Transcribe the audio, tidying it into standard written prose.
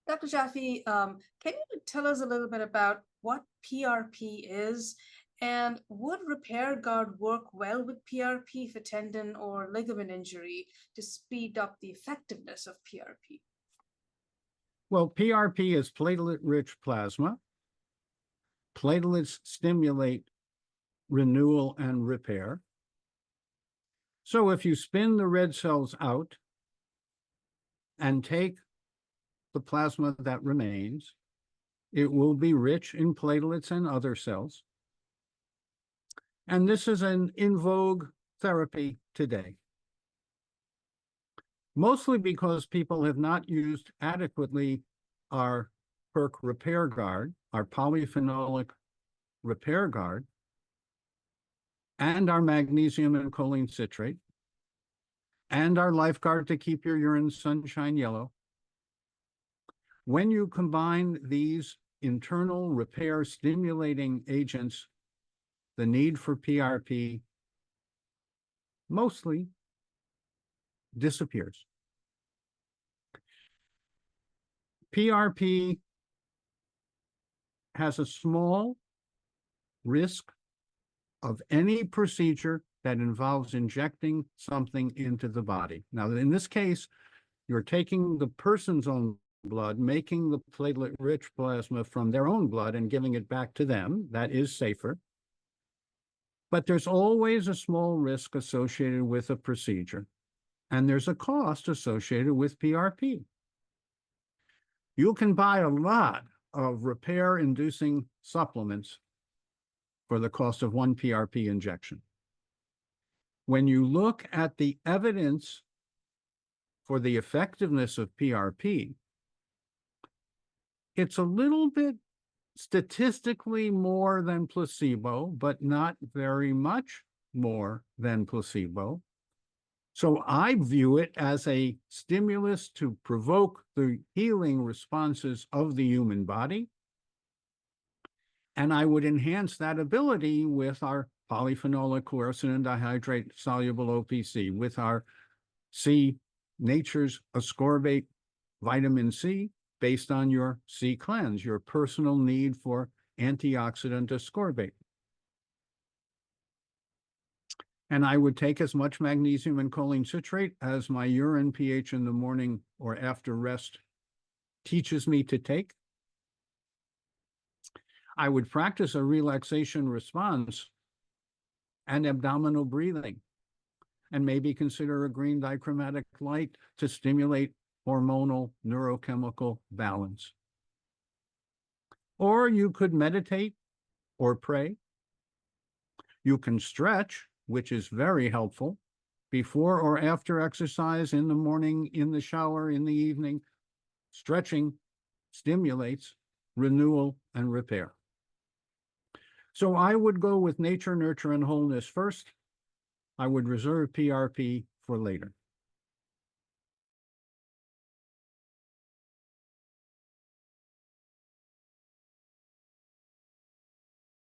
Dr. Jaffe, can you tell us a little bit about what PRP is, and would Repair Guard work well with PRP for tendon or ligament injury to speed up the effectiveness of PRP? Well, PRP is platelet-rich plasma. Platelets stimulate renewal and repair. So if you spin the red cells out and take the plasma that remains, it will be rich in platelets and other cells. And this is an in vogue therapy today, mostly because people have not used adequately our PERQUE Repair Guard, our polyphenolic repair guard, and our magnesium and choline citrate, and our lifeguard to keep your urine sunshine yellow. When you combine these internal repair stimulating agents, the need for PRP mostly disappears. PRP has a small risk of any procedure that involves injecting something into the body. Now, in this case, you're taking the person's own blood, making the platelet-rich plasma from their own blood and giving it back to them. That is safer. But there's always a small risk associated with a procedure, and there's a cost associated with PRP. You can buy a lot of repair-inducing supplements for the cost of one PRP injection. When you look at the evidence for the effectiveness of PRP, it's a little bit statistically more than placebo, but not very much more than placebo. So I view it as a stimulus to provoke the healing responses of the human body. And I would enhance that ability with our polyphenolic quercetin dihydrate soluble OPC, with our nature's ascorbate vitamin C, based on your C cleanse, your personal need for antioxidant ascorbate. And I would take as much magnesium and choline citrate as my urine pH in the morning or after rest teaches me to take. I would practice a relaxation response and abdominal breathing, and maybe consider a green dichromatic light to stimulate hormonal neurochemical balance. Or you could meditate or pray. You can stretch, which is very helpful, before or after exercise, in the morning, in the shower, in the evening. Stretching stimulates renewal and repair. So I would go with nature, nurture, and wholeness first. I would reserve PRP for later.